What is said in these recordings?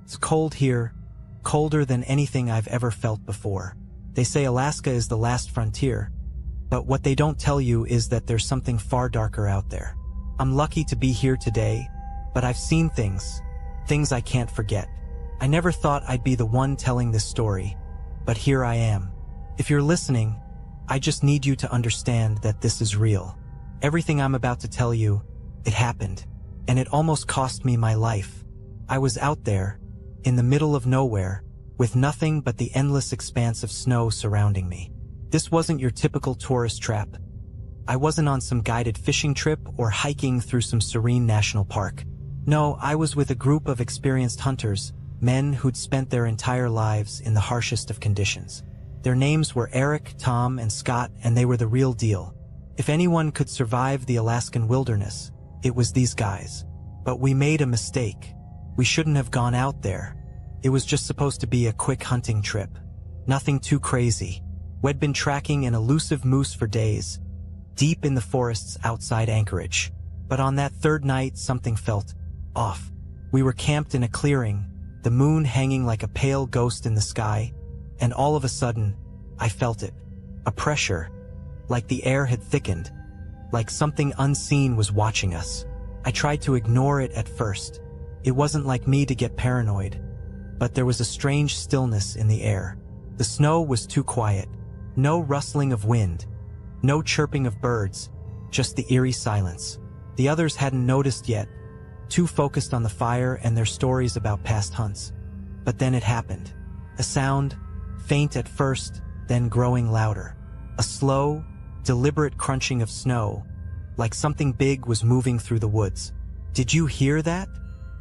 It's cold here, colder than anything I've ever felt before. They say Alaska is the last frontier, but what they don't tell you is that there's something far darker out there. I'm lucky to be here today, but I've seen things I can't forget. I never thought I'd be the one telling this story, but here I am. If you're listening, I just need you to understand that this is real. Everything I'm about to tell you, it happened, and it almost cost me my life. I was out there, in the middle of nowhere, with nothing but the endless expanse of snow surrounding me. This wasn't your typical tourist trap. I wasn't on some guided fishing trip or hiking through some serene national park. No, I was with a group of experienced hunters, men who'd spent their entire lives in the harshest of conditions. Their names were Eric, Tom, and Scott, and they were the real deal. If anyone could survive the Alaskan wilderness, it was these guys. But we made a mistake. We shouldn't have gone out there. It was just supposed to be a quick hunting trip. Nothing too crazy. We'd been tracking an elusive moose for days, deep in the forests outside Anchorage. But on that third night, something felt off. We were camped in a clearing, the moon hanging like a pale ghost in the sky, and all of a sudden, I felt it. A pressure, like the air had thickened, like something unseen was watching us. I tried to ignore it at first. It wasn't like me to get paranoid, but there was a strange stillness in the air. The snow was too quiet. No rustling of wind, no chirping of birds, just the eerie silence. The others hadn't noticed yet, too focused on the fire and their stories about past hunts. But then it happened. A sound, faint at first, then growing louder. A slow, deliberate crunching of snow, like something big was moving through the woods. "Did you hear that?"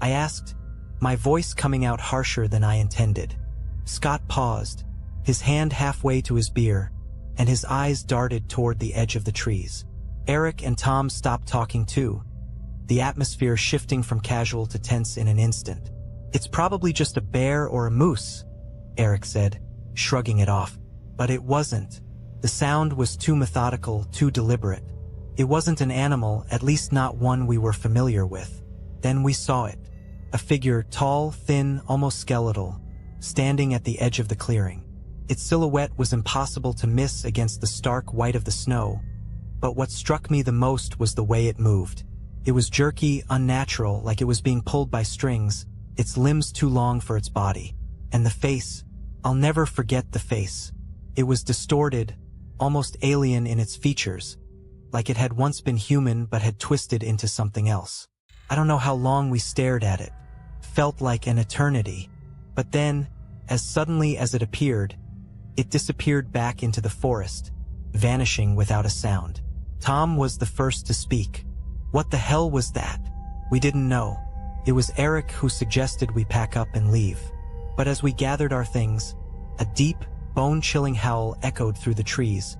I asked, my voice coming out harsher than I intended. Scott paused, his hand halfway to his beer, and his eyes darted toward the edge of the trees. Eric and Tom stopped talking too, the atmosphere shifting from casual to tense in an instant. "It's probably just a bear or a moose," Eric said, shrugging it off. But it wasn't. The sound was too methodical, too deliberate. It wasn't an animal, at least not one we were familiar with. Then we saw it. A figure, tall, thin, almost skeletal, standing at the edge of the clearing. Its silhouette was impossible to miss against the stark white of the snow, but what struck me the most was the way it moved. It was jerky, unnatural, like it was being pulled by strings, its limbs too long for its body. And the face, I'll never forget the face. It was distorted, almost alien in its features, like it had once been human but had twisted into something else. I don't know how long we stared at it. Felt like an eternity. But then, as suddenly as it appeared, it disappeared back into the forest, vanishing without a sound. Tom was the first to speak. "What the hell was that?" We didn't know. It was Eric who suggested we pack up and leave. But as we gathered our things, a deep, bone-chilling howl echoed through the trees,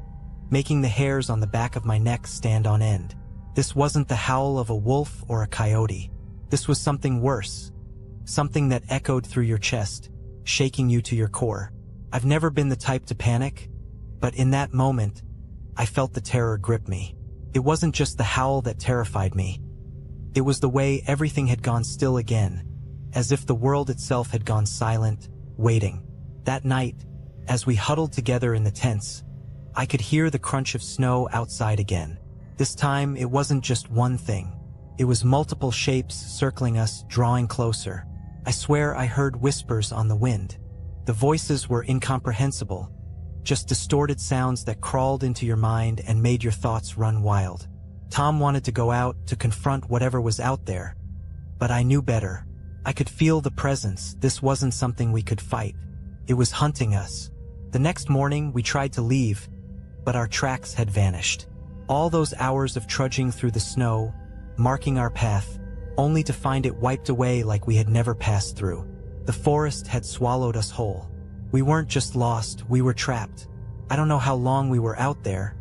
making the hairs on the back of my neck stand on end. This wasn't the howl of a wolf or a coyote. This was something worse. Something that echoed through your chest, shaking you to your core. I've never been the type to panic, but in that moment, I felt the terror grip me. It wasn't just the howl that terrified me. It was the way everything had gone still again, as if the world itself had gone silent, waiting. That night, as we huddled together in the tents, I could hear the crunch of snow outside again. This time, it wasn't just one thing. It was multiple shapes circling us, drawing closer. I swear I heard whispers on the wind. The voices were incomprehensible, just distorted sounds that crawled into your mind and made your thoughts run wild. Tom wanted to go out to confront whatever was out there, but I knew better. I could feel the presence. This wasn't something we could fight. It was hunting us. The next morning, we tried to leave, but our tracks had vanished. All those hours of trudging through the snow, marking our path, only to find it wiped away like we had never passed through. The forest had swallowed us whole. We weren't just lost, we were trapped. I don't know how long we were out there,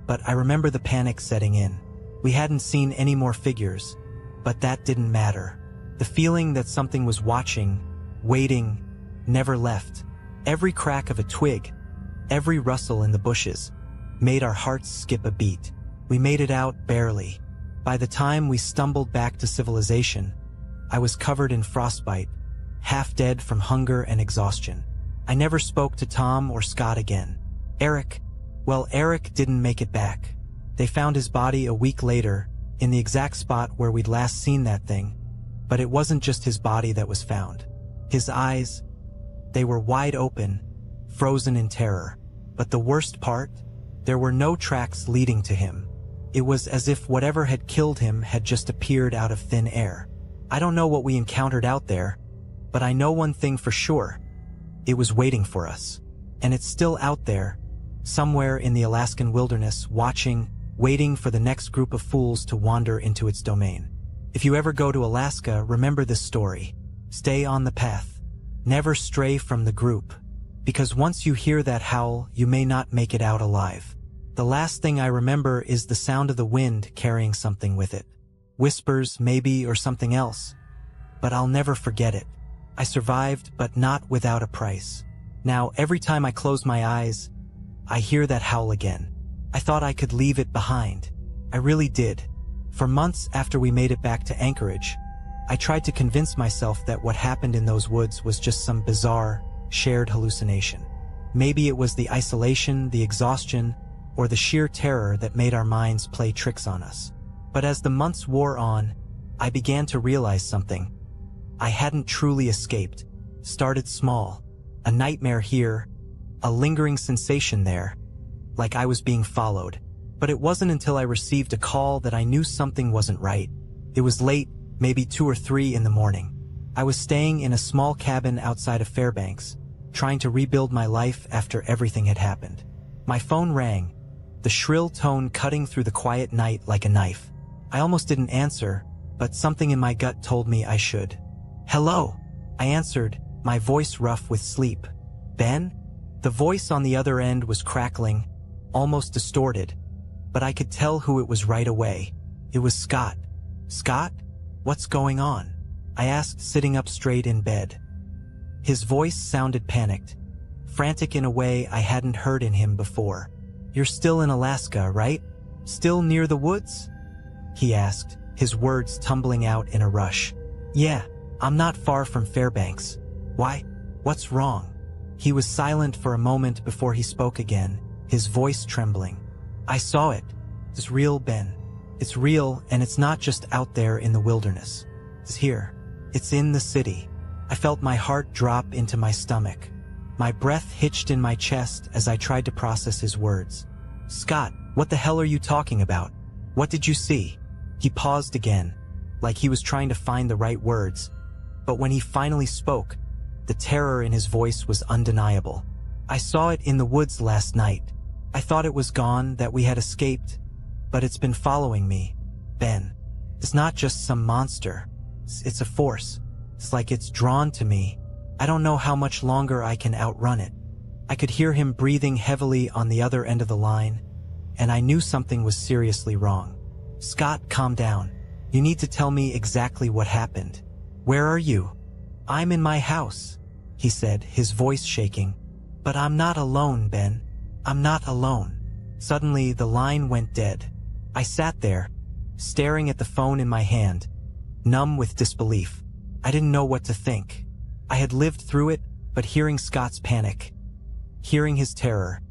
but I remember the panic setting in. We hadn't seen any more figures, but that didn't matter. The feeling that something was watching, waiting, never left. Every crack of a twig, every rustle in the bushes, made our hearts skip a beat. We made it out barely. By the time we stumbled back to civilization, I was covered in frostbite, half dead from hunger and exhaustion. I never spoke to Tom or Scott again. Eric didn't make it back. They found his body a week later, in the exact spot where we'd last seen that thing. But it wasn't just his body that was found. His eyes, they were wide open, frozen in terror. But the worst part? There were no tracks leading to him. It was as if whatever had killed him had just appeared out of thin air. I don't know what we encountered out there, but I know one thing for sure. It was waiting for us. And it's still out there, somewhere in the Alaskan wilderness, waiting for the next group of fools to wander into its domain. If you ever go to Alaska, remember this story. Stay on the path. Never stray from the group. Because once you hear that howl, you may not make it out alive. The last thing I remember is the sound of the wind carrying something with it. Whispers, maybe, or something else. But I'll never forget it. I survived, but not without a price. Now, every time I close my eyes, I hear that howl again. I thought I could leave it behind. I really did. For months after we made it back to Anchorage, I tried to convince myself that what happened in those woods was just some bizarre, shared hallucination. Maybe it was the isolation, the exhaustion, or the sheer terror that made our minds play tricks on us. But as the months wore on, I began to realize something. I hadn't truly escaped. Started small. A nightmare here, a lingering sensation there, like I was being followed. But it wasn't until I received a call that I knew something wasn't right. It was late, maybe 2 or 3 in the morning. I was staying in a small cabin outside of Fairbanks, trying to rebuild my life after everything had happened. My phone rang, the shrill tone cutting through the quiet night like a knife. I almost didn't answer, but something in my gut told me I should. "Hello," I answered, my voice rough with sleep. "Ben?" The voice on the other end was crackling, almost distorted, but I could tell who it was right away. It was Scott. "Scott? What's going on?" I asked, sitting up straight in bed. His voice sounded panicked, frantic in a way I hadn't heard in him before. "You're still in Alaska, right? Still near the woods?" he asked, his words tumbling out in a rush. "Yeah, I'm not far from Fairbanks. Why? What's wrong?" He was silent for a moment before he spoke again, his voice trembling. "I saw it. It's real, Ben. It's real, and it's not just out there in the wilderness. It's here. It's in the city." I felt my heart drop into my stomach. My breath hitched in my chest as I tried to process his words. "Scott, what the hell are you talking about? What did you see?" He paused again, like he was trying to find the right words. But when he finally spoke, the terror in his voice was undeniable. "I saw it in the woods last night. I thought it was gone, that we had escaped, but it's been following me, Ben. It's not just some monster. It's a force. It's like it's drawn to me. I don't know how much longer I can outrun it." I could hear him breathing heavily on the other end of the line, and I knew something was seriously wrong. "Scott, calm down. You need to tell me exactly what happened. Where are you?" "I'm in my house," he said, his voice shaking. "But I'm not alone, Ben. I'm not alone." Suddenly, the line went dead. I sat there, staring at the phone in my hand, numb with disbelief. I didn't know what to think. I had lived through it, but hearing Scott's panic, hearing his terror,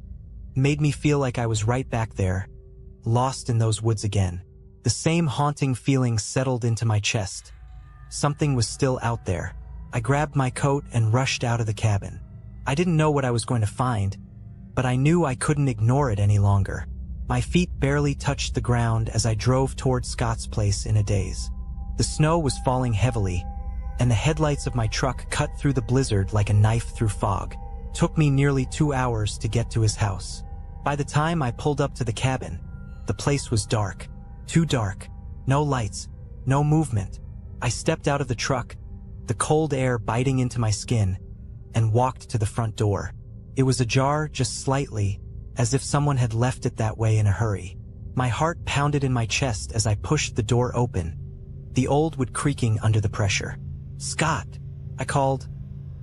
made me feel like I was right back there, lost in those woods again. The same haunting feeling settled into my chest. Something was still out there. I grabbed my coat and rushed out of the cabin. I didn't know what I was going to find, but I knew I couldn't ignore it any longer. My feet barely touched the ground as I drove toward Scott's place in a daze. The snow was falling heavily, and the headlights of my truck cut through the blizzard like a knife through fog. It took me nearly 2 hours to get to his house. By the time I pulled up to the cabin, the place was dark. Too dark. No lights. No movement. I stepped out of the truck, the cold air biting into my skin, and walked to the front door. It was ajar just slightly, as if someone had left it that way in a hurry. My heart pounded in my chest as I pushed the door open, the old wood creaking under the pressure. "Scott," I called,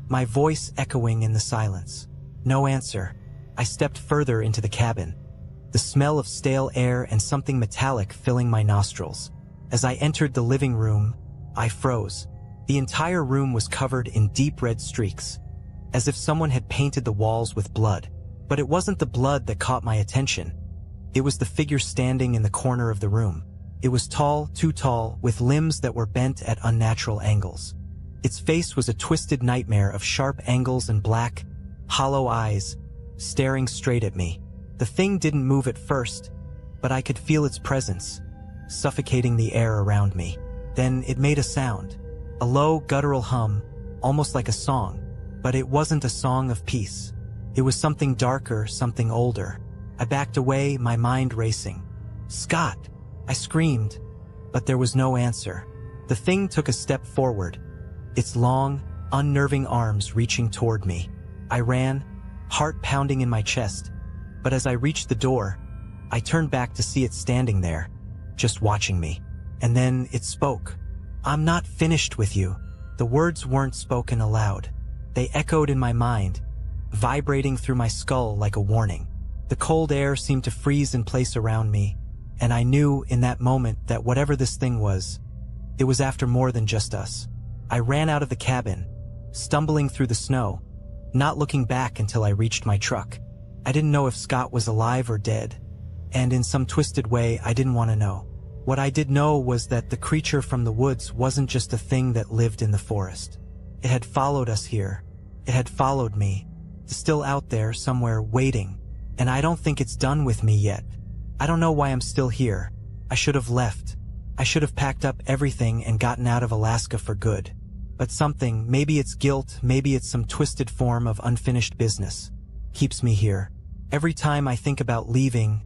my voice echoing in the silence. No answer. I stepped further into the cabin, the smell of stale air and something metallic filling my nostrils. As I entered the living room, I froze. The entire room was covered in deep red streaks, as if someone had painted the walls with blood. But it wasn't the blood that caught my attention. It was the figure standing in the corner of the room. It was tall, too tall, with limbs that were bent at unnatural angles. Its face was a twisted nightmare of sharp angles and black, hollow eyes, staring straight at me. The thing didn't move at first, but I could feel its presence, suffocating the air around me. Then it made a sound, a low, guttural hum, almost like a song, but it wasn't a song of peace. It was something darker, something older. I backed away, my mind racing. "Scott!" I screamed, but there was no answer. The thing took a step forward, its long, unnerving arms reaching toward me. I ran, heart pounding in my chest, but as I reached the door, I turned back to see it standing there, just watching me. And then it spoke. "I'm not finished with you." The words weren't spoken aloud. They echoed in my mind, vibrating through my skull like a warning. The cold air seemed to freeze in place around me, and I knew in that moment that whatever this thing was, it was after more than just us. I ran out of the cabin, stumbling through the snow, not looking back until I reached my truck. I didn't know if Scott was alive or dead, and in some twisted way I didn't want to know. What I did know was that the creature from the woods wasn't just a thing that lived in the forest. It had followed us here. It had followed me. It's still out there somewhere waiting, and I don't think it's done with me yet. I don't know why I'm still here. I should have left. I should have packed up everything and gotten out of Alaska for good. But something, maybe it's guilt, maybe it's some twisted form of unfinished business, keeps me here. Every time I think about leaving,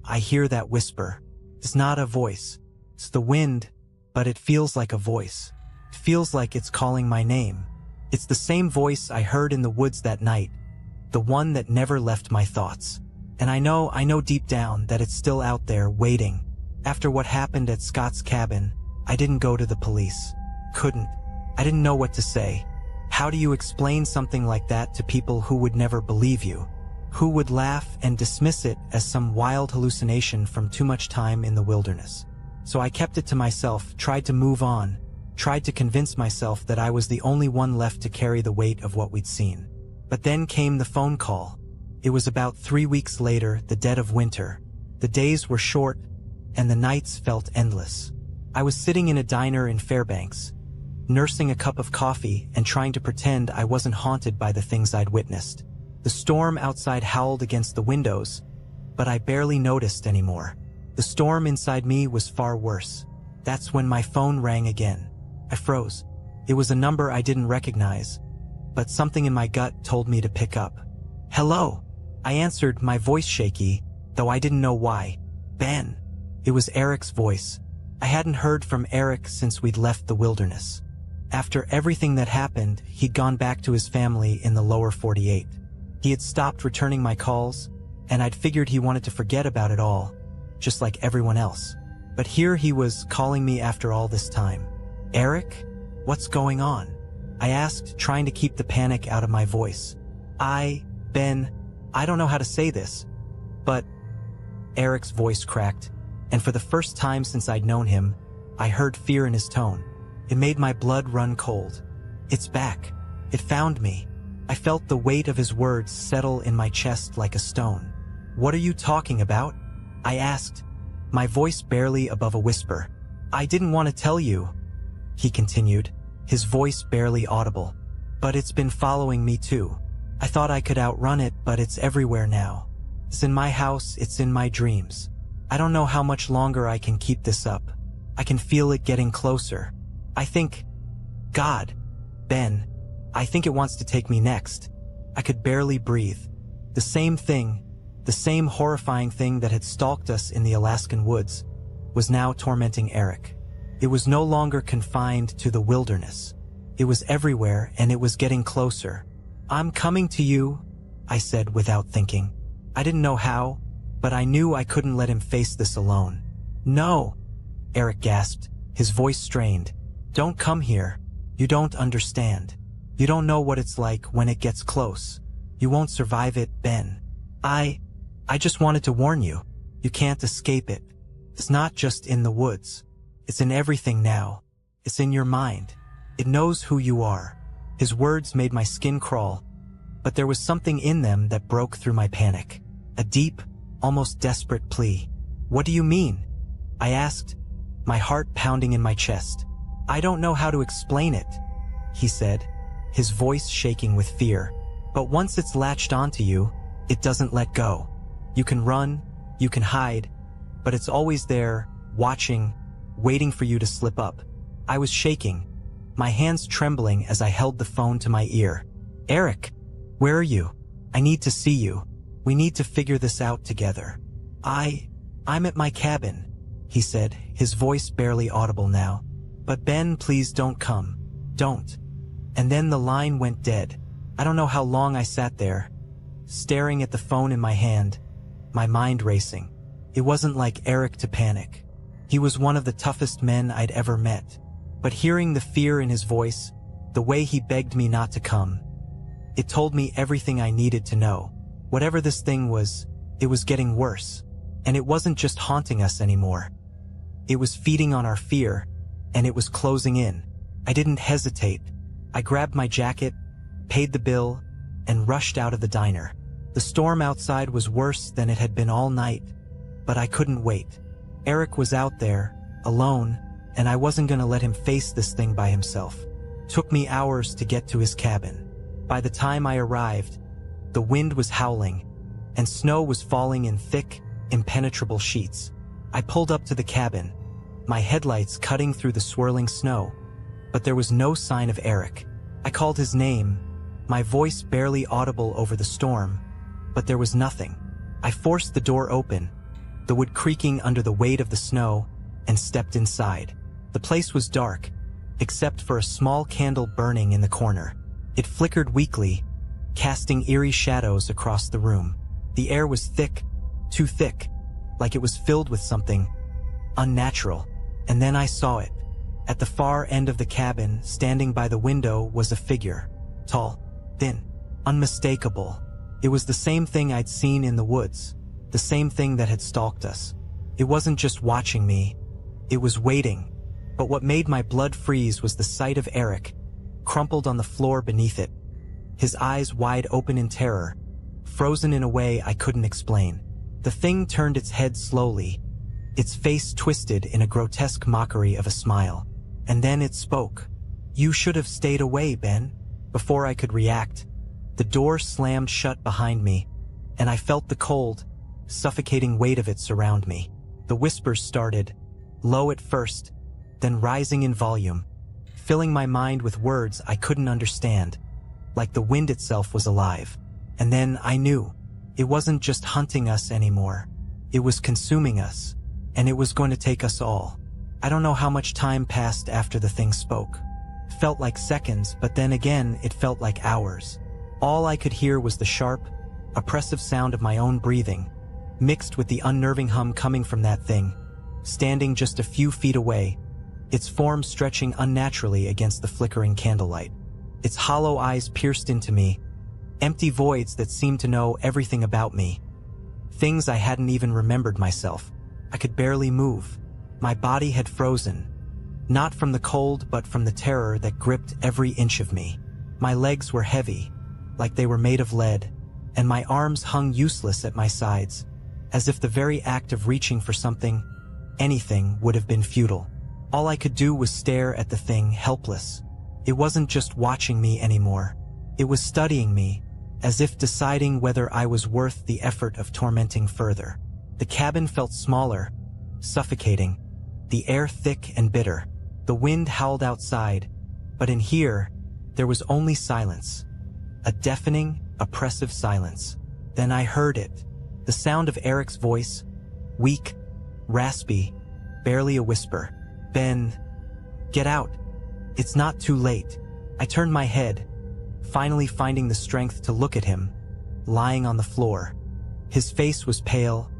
I hear that whisper. It's not a voice. It's the wind, but it feels like a voice. It feels like it's calling my name. It's the same voice I heard in the woods that night, the one that never left my thoughts. And I know deep down that it's still out there waiting. After what happened at Scott's cabin, I didn't go to the police. Couldn't. I didn't know what to say. How do you explain something like that to people who would never believe you? Who would laugh and dismiss it as some wild hallucination from too much time in the wilderness? So I kept it to myself, tried to move on, tried to convince myself that I was the only one left to carry the weight of what we'd seen. But then came the phone call. It was about 3 weeks later, the dead of winter. The days were short, and the nights felt endless. I was sitting in a diner in Fairbanks, nursing a cup of coffee and trying to pretend I wasn't haunted by the things I'd witnessed. The storm outside howled against the windows, but I barely noticed anymore. The storm inside me was far worse. That's when my phone rang again. I froze. It was a number I didn't recognize, but something in my gut told me to pick up. "Hello." I answered, my voice shaky, though I didn't know why. "Ben." It was Eric's voice. I hadn't heard from Eric since we'd left the wilderness. After everything that happened, he'd gone back to his family in the lower 48. He had stopped returning my calls, and I'd figured he wanted to forget about it all, just like everyone else. But here he was calling me after all this time. "Eric? What's going on?" I asked, trying to keep the panic out of my voice. Ben, I don't know how to say this, but..." Eric's voice cracked, and for the first time since I'd known him, I heard fear in his tone. It made my blood run cold. "It's back. It found me." I felt the weight of his words settle in my chest like a stone. "What are you talking about?" I asked, my voice barely above a whisper. "I didn't want to tell you," he continued, his voice barely audible. "But it's been following me too. I thought I could outrun it, but it's everywhere now. It's in my house, it's in my dreams. I don't know how much longer I can keep this up. I can feel it getting closer. I think... God, Ben, I think it wants to take me next." I could barely breathe. The same thing, the same horrifying thing that had stalked us in the Alaskan woods, was now tormenting Eric. It was no longer confined to the wilderness. It was everywhere, and it was getting closer. "I'm coming to you," I said without thinking. I didn't know how, but I knew I couldn't let him face this alone. "No," Eric gasped, his voice strained. "Don't come here. You don't understand. You don't know what it's like when it gets close. You won't survive it, Ben. I just wanted to warn you. You can't escape it. It's not just in the woods. It's in everything now. It's in your mind. It knows who you are. His words made my skin crawl, but there was something in them that broke through my panic. A deep, almost desperate plea. What do you mean? I asked, my heart pounding in my chest. I don't know how to explain it, he said, his voice shaking with fear. But once it's latched onto you, it doesn't let go. You can run, you can hide, but it's always there, watching, waiting for you to slip up. I was shaking, my hands trembling as I held the phone to my ear. Eric, where are you? I need to see you. We need to figure this out together. I'm at my cabin, he said, his voice barely audible now. But Ben, please don't come. Don't. And then the line went dead. I don't know how long I sat there, staring at the phone in my hand, my mind racing. It wasn't like Eric to panic. He was one of the toughest men I'd ever met. But hearing the fear in his voice, the way he begged me not to come, it told me everything I needed to know. Whatever this thing was, it was getting worse. And it wasn't just haunting us anymore. It was feeding on our fear, and it was closing in. I didn't hesitate. I grabbed my jacket, paid the bill, and rushed out of the diner. The storm outside was worse than it had been all night, but I couldn't wait. Eric was out there, alone, and I wasn't gonna let him face this thing by himself. Took me hours to get to his cabin. By the time I arrived, the wind was howling, and snow was falling in thick, impenetrable sheets. I pulled up to the cabin, my headlights cutting through the swirling snow, but there was no sign of Eric. I called his name, my voice barely audible over the storm, but there was nothing. I forced the door open, the wood creaking under the weight of the snow, and stepped inside. The place was dark, except for a small candle burning in the corner. It flickered weakly, casting eerie shadows across the room. The air was thick, too thick, like it was filled with something unnatural. And then I saw it. At the far end of the cabin, standing by the window, was a figure. Tall, thin, unmistakable. It was the same thing I'd seen in the woods, the same thing that had stalked us. It wasn't just watching me, it was waiting. But what made my blood freeze was the sight of Eric, crumpled on the floor beneath it, his eyes wide open in terror, frozen in a way I couldn't explain. The thing turned its head slowly, its face twisted in a grotesque mockery of a smile. And then it spoke. You should have stayed away, Ben. Before I could react, the door slammed shut behind me, and I felt the cold, suffocating weight of it surround me. The whispers started, low at first, then rising in volume, filling my mind with words I couldn't understand, like the wind itself was alive. And then I knew. It wasn't just hunting us anymore. It was consuming us, and it was going to take us all. I don't know how much time passed after the thing spoke. It felt like seconds, but then again it felt like hours. All I could hear was the sharp, oppressive sound of my own breathing, mixed with the unnerving hum coming from that thing, standing just a few feet away, its form stretching unnaturally against the flickering candlelight. Its hollow eyes pierced into me, empty voids that seemed to know everything about me. Things I hadn't even remembered myself. I could barely move. My body had frozen, not from the cold but from the terror that gripped every inch of me. My legs were heavy, like they were made of lead, and my arms hung useless at my sides, as if the very act of reaching for something, anything, would have been futile. All I could do was stare at the thing, helpless. It wasn't just watching me anymore. It was studying me, as if deciding whether I was worth the effort of tormenting further. The cabin felt smaller, suffocating, the air thick and bitter. The wind howled outside, but in here, there was only silence. A deafening, oppressive silence. Then I heard it. The sound of Eric's voice, weak, raspy, barely a whisper. Ben, get out. It's not too late. I turned my head, finally finding the strength to look at him, lying on the floor. His face was pale,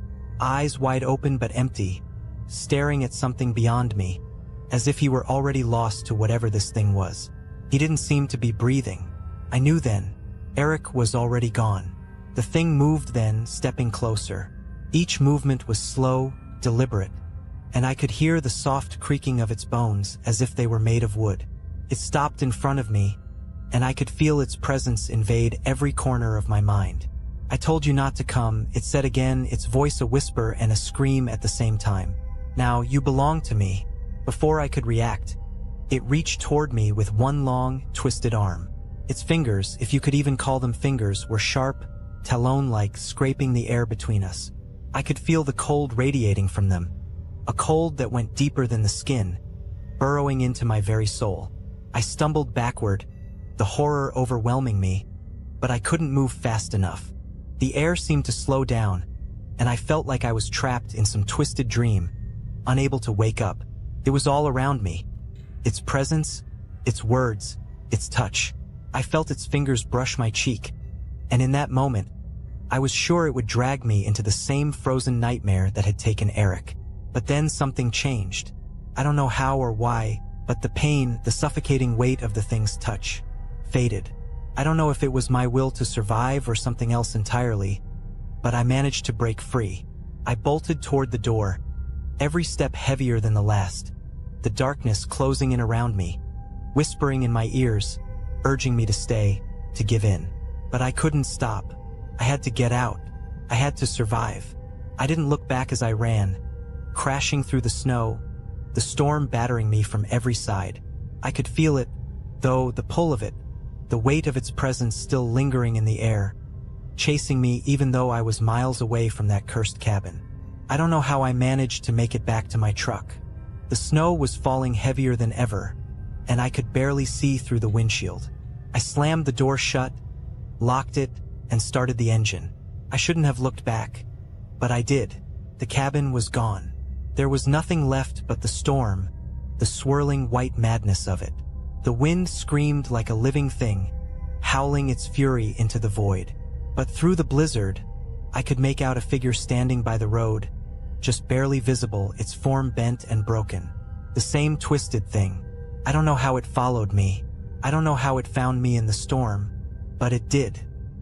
eyes wide open but empty, staring at something beyond me, as if he were already lost to whatever this thing was. He didn't seem to be breathing. I knew then. Eric was already gone. The thing moved then, stepping closer. Each movement was slow, deliberate, and I could hear the soft creaking of its bones as if they were made of wood. It stopped in front of me, and I could feel its presence invade every corner of my mind. "I told you not to come," it said again, its voice a whisper and a scream at the same time. "Now, you belong to me." Before I could react, it reached toward me with one long, twisted arm. Its fingers, if you could even call them fingers, were sharp, talon-like, scraping the air between us. I could feel the cold radiating from them, a cold that went deeper than the skin, burrowing into my very soul. I stumbled backward, the horror overwhelming me, but I couldn't move fast enough. The air seemed to slow down, and I felt like I was trapped in some twisted dream, unable to wake up. It was all around me. Its presence, its words, its touch. I felt its fingers brush my cheek, and in that moment, I was sure it would drag me into the same frozen nightmare that had taken Eric. But then something changed. I don't know how or why, but the pain, the suffocating weight of the thing's touch, faded. I don't know if it was my will to survive or something else entirely, but I managed to break free. I bolted toward the door, every step heavier than the last, the darkness closing in around me, whispering in my ears, urging me to stay, to give in. But I couldn't stop. I had to get out. I had to survive. I didn't look back as I ran, crashing through the snow, the storm battering me from every side. I could feel it, though, the pull of it, the weight of its presence still lingering in the air, chasing me even though I was miles away from that cursed cabin. I don't know how I managed to make it back to my truck. The snow was falling heavier than ever, and I could barely see through the windshield. I slammed the door shut, locked it, and started the engine. I shouldn't have looked back, but I did. The cabin was gone. There was nothing left but the storm, the swirling white madness of it. The wind screamed like a living thing, howling its fury into the void. But through the blizzard, I could make out a figure standing by the road, just barely visible, its form bent and broken. The same twisted thing. I don't know how it followed me. I don't know how it found me in the storm, but it did.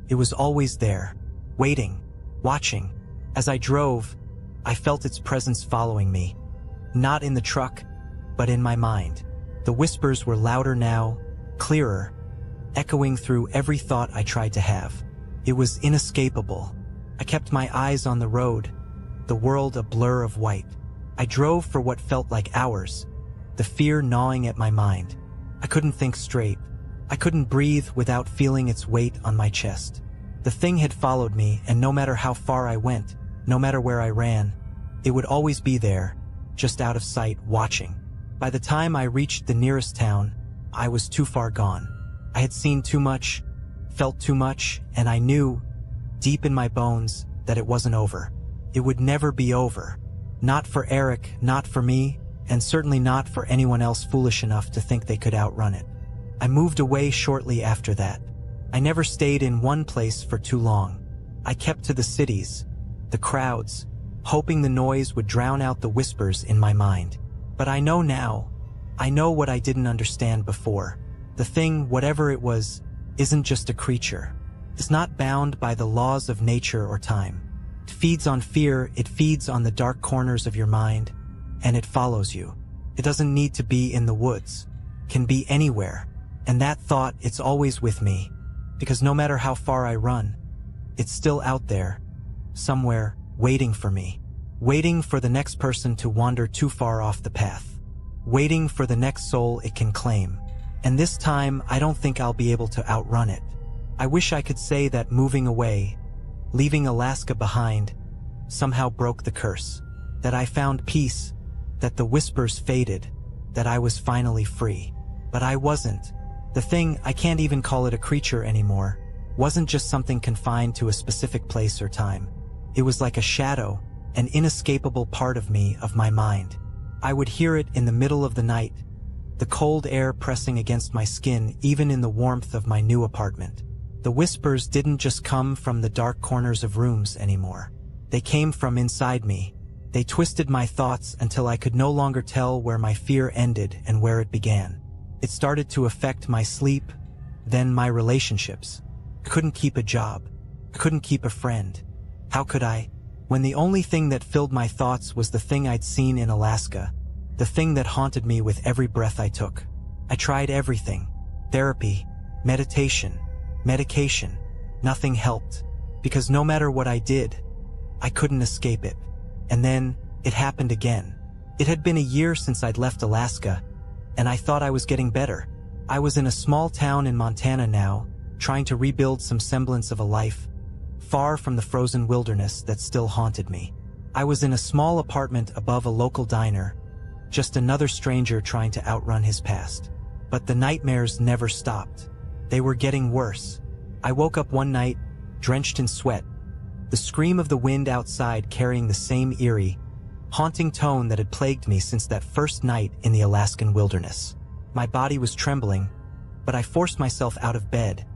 It was always there, waiting, watching. As I drove, I felt its presence following me, not in the truck, but in my mind. The whispers were louder now, clearer, echoing through every thought I tried to have. It was inescapable. I kept my eyes on the road, the world a blur of white. I drove for what felt like hours, the fear gnawing at my mind. I couldn't think straight. I couldn't breathe without feeling its weight on my chest. The thing had followed me, and no matter how far I went, no matter where I ran, it would always be there, just out of sight, watching. By the time I reached the nearest town, I was too far gone. I had seen too much, felt too much, and I knew, deep in my bones, that it wasn't over. It would never be over. Not for Eric, not for me, and certainly not for anyone else foolish enough to think they could outrun it. I moved away shortly after that. I never stayed in one place for too long. I kept to the cities, the crowds, hoping the noise would drown out the whispers in my mind. But I know now. I know what I didn't understand before. The thing, whatever it was, isn't just a creature. It's not bound by the laws of nature or time. It feeds on fear, it feeds on the dark corners of your mind, and it follows you. It doesn't need to be in the woods. It can be anywhere. And that thought, it's always with me, because no matter how far I run, it's still out there, somewhere, waiting for me. Waiting for the next person to wander too far off the path. Waiting for the next soul it can claim. And this time, I don't think I'll be able to outrun it. I wish I could say that moving away, leaving Alaska behind, somehow broke the curse. That I found peace, that the whispers faded, that I was finally free. But I wasn't. The thing, I can't even call it a creature anymore, wasn't just something confined to a specific place or time. It was like a shadow, an inescapable part of me, of my mind. I would hear it in the middle of the night, the cold air pressing against my skin even in the warmth of my new apartment. The whispers didn't just come from the dark corners of rooms anymore. They came from inside me. They twisted my thoughts until I could no longer tell where my fear ended and where it began. It started to affect my sleep, then my relationships. I couldn't keep a job. I couldn't keep a friend. How could I, when the only thing that filled my thoughts was the thing I'd seen in Alaska, the thing that haunted me with every breath I took? I tried everything. Therapy, meditation, medication. Nothing helped. Because no matter what I did, I couldn't escape it. And then, it happened again. It had been a year since I'd left Alaska, and I thought I was getting better. I was in a small town in Montana now, trying to rebuild some semblance of a life, far from the frozen wilderness that still haunted me. I was in a small apartment above a local diner, just another stranger trying to outrun his past. But the nightmares never stopped. They were getting worse. I woke up one night, drenched in sweat, the scream of the wind outside carrying the same eerie, haunting tone that had plagued me since that first night in the Alaskan wilderness. My body was trembling, but I forced myself out of bed,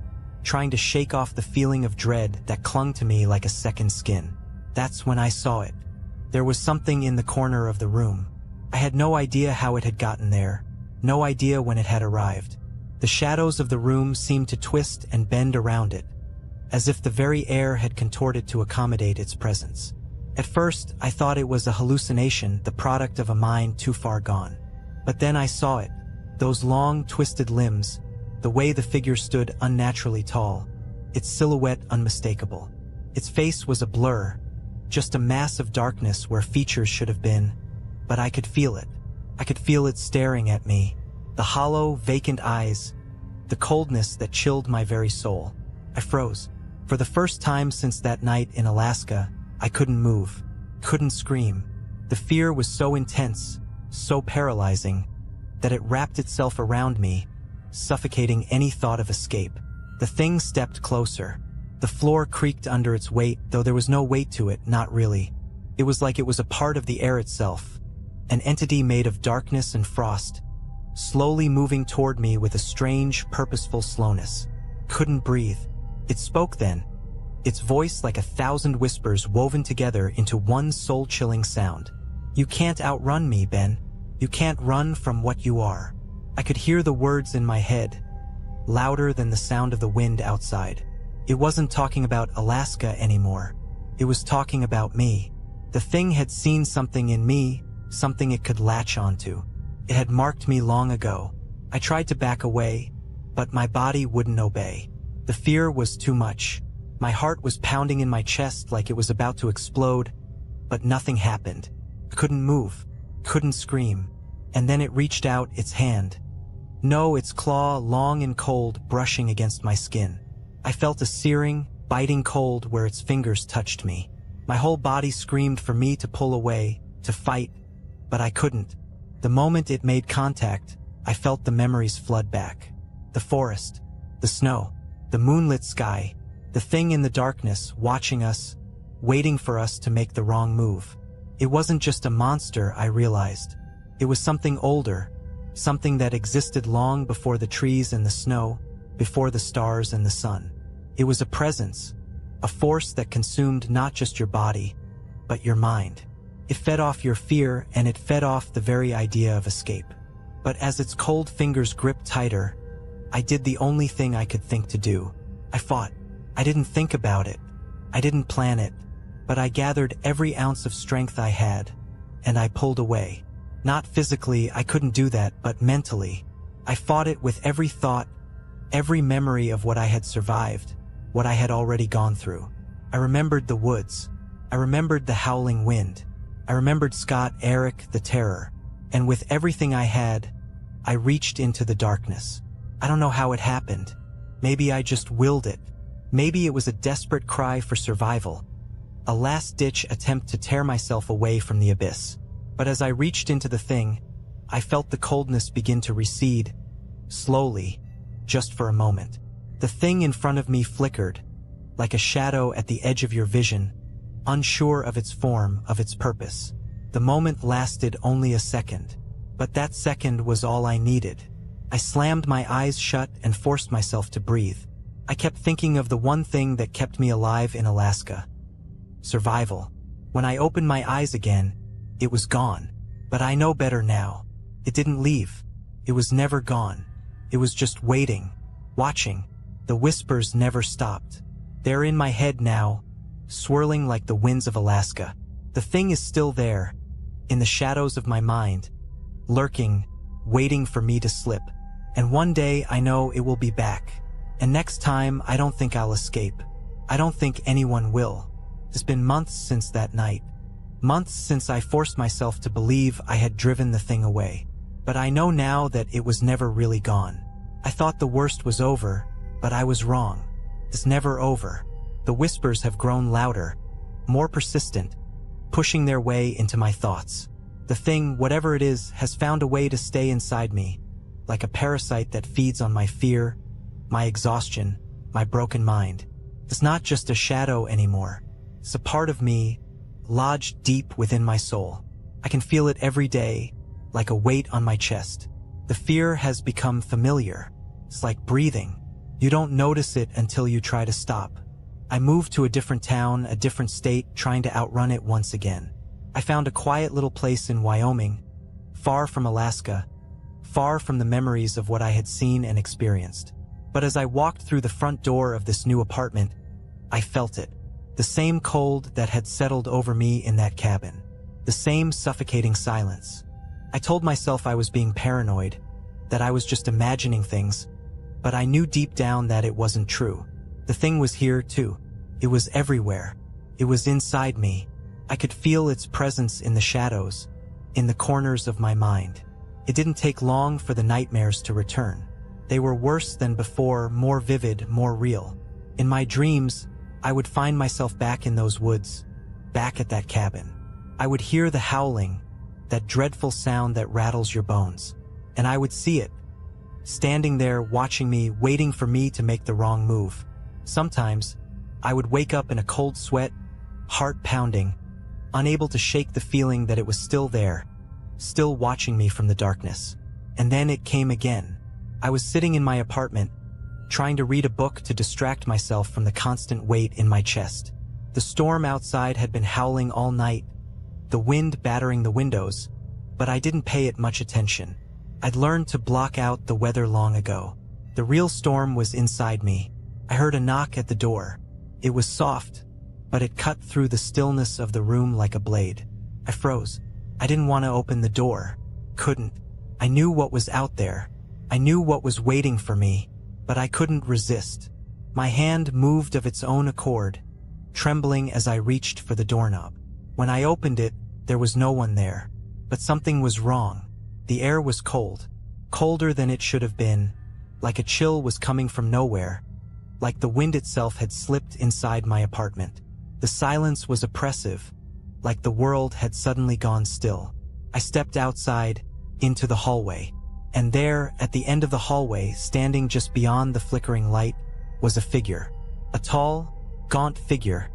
trying to shake off the feeling of dread that clung to me like a second skin. That's when I saw it. There was something in the corner of the room. I had no idea how it had gotten there, no idea when it had arrived. The shadows of the room seemed to twist and bend around it, as if the very air had contorted to accommodate its presence. At first, I thought it was a hallucination, the product of a mind too far gone. But then I saw it, those long, twisted limbs, the way the figure stood unnaturally tall, its silhouette unmistakable. Its face was a blur, just a mass of darkness where features should have been, but I could feel it. I could feel it staring at me, the hollow, vacant eyes, the coldness that chilled my very soul. I froze. For the first time since that night in Alaska, I couldn't move, couldn't scream. The fear was so intense, so paralyzing, that it wrapped itself around me, suffocating any thought of escape. The thing stepped closer. The floor creaked under its weight, though there was no weight to it, not really. It was like it was a part of the air itself, an entity made of darkness and frost, slowly moving toward me with a strange, purposeful slowness. Couldn't breathe. It spoke then, its voice like 1,000 whispers woven together into one soul-chilling sound. "You can't outrun me, Ben. You can't run from what you are." I could hear the words in my head, louder than the sound of the wind outside. It wasn't talking about Alaska anymore. It was talking about me. The thing had seen something in me, something it could latch onto. It had marked me long ago. I tried to back away, but my body wouldn't obey. The fear was too much. My heart was pounding in my chest like it was about to explode, but nothing happened. I couldn't move, couldn't scream. And then it reached out its hand. No, its claw, long and cold, brushing against my skin. I felt a searing, biting cold where its fingers touched me. My whole body screamed for me to pull away, to fight, but I couldn't. The moment it made contact, I felt the memories flood back. The forest, the snow, the moonlit sky, the thing in the darkness, watching us, waiting for us to make the wrong move. It wasn't just a monster, I realized. It was something older, something that existed long before the trees and the snow, before the stars and the sun. It was a presence, a force that consumed not just your body, but your mind. It fed off your fear, and it fed off the very idea of escape. But as its cold fingers gripped tighter, I did the only thing I could think to do. I fought. I didn't think about it. I didn't plan it. But I gathered every ounce of strength I had, and I pulled away. Not physically, I couldn't do that, but mentally. I fought it with every thought, every memory of what I had survived, what I had already gone through. I remembered the woods. I remembered the howling wind. I remembered Scott, Eric, the terror. And with everything I had, I reached into the darkness. I don't know how it happened. Maybe I just willed it. Maybe it was a desperate cry for survival, a last-ditch attempt to tear myself away from the abyss. But as I reached into the thing, I felt the coldness begin to recede, slowly, just for a moment. The thing in front of me flickered, like a shadow at the edge of your vision, unsure of its form, of its purpose. The moment lasted only a second, but that second was all I needed. I slammed my eyes shut and forced myself to breathe. I kept thinking of the one thing that kept me alive in Alaska: survival. When I opened my eyes again, it was gone. But I know better now. It didn't leave. It was never gone. It was just waiting, watching. The whispers never stopped. They're in my head now, swirling like the winds of Alaska. The thing is still there, in the shadows of my mind, lurking, waiting for me to slip. And one day I know it will be back. And next time I don't think I'll escape. I don't think anyone will. It's been months since that night. Months since I forced myself to believe I had driven the thing away. But I know now that it was never really gone. I thought the worst was over, but I was wrong. It's never over. The whispers have grown louder, more persistent, pushing their way into my thoughts. The thing, whatever it is, has found a way to stay inside me, like a parasite that feeds on my fear, my exhaustion, my broken mind. It's not just a shadow anymore. It's a part of me, lodged deep within my soul. I can feel it every day, like a weight on my chest. The fear has become familiar. It's like breathing. You don't notice it until you try to stop. I moved to a different town, a different state, trying to outrun it once again. I found a quiet little place in Wyoming, far from Alaska, far from the memories of what I had seen and experienced. But as I walked through the front door of this new apartment, I felt it. The same cold that had settled over me in that cabin. The same suffocating silence. I told myself I was being paranoid, that I was just imagining things, but I knew deep down that it wasn't true. The thing was here too. It was everywhere. It was inside me. I could feel its presence in the shadows, in the corners of my mind. It didn't take long for the nightmares to return. They were worse than before, more vivid, more real. In my dreams, I would find myself back in those woods, back at that cabin. I would hear the howling, that dreadful sound that rattles your bones. And I would see it, standing there watching me, waiting for me to make the wrong move. Sometimes, I would wake up in a cold sweat, heart pounding, unable to shake the feeling that it was still there, still watching me from the darkness. And then it came again. I was sitting in my apartment, trying to read a book to distract myself from the constant weight in my chest. The storm outside had been howling all night, the wind battering the windows, but I didn't pay it much attention. I'd learned to block out the weather long ago. The real storm was inside me. I heard a knock at the door. It was soft, but it cut through the stillness of the room like a blade. I froze. I didn't want to open the door. Couldn't. I knew what was out there. I knew what was waiting for me, but I couldn't resist. My hand moved of its own accord, trembling as I reached for the doorknob. When I opened it, there was no one there. But something was wrong. The air was cold, colder than it should have been, like a chill was coming from nowhere, like the wind itself had slipped inside my apartment. The silence was oppressive, like the world had suddenly gone still. I stepped outside, into the hallway. And there, at the end of the hallway, standing just beyond the flickering light, was a figure. A tall, gaunt figure,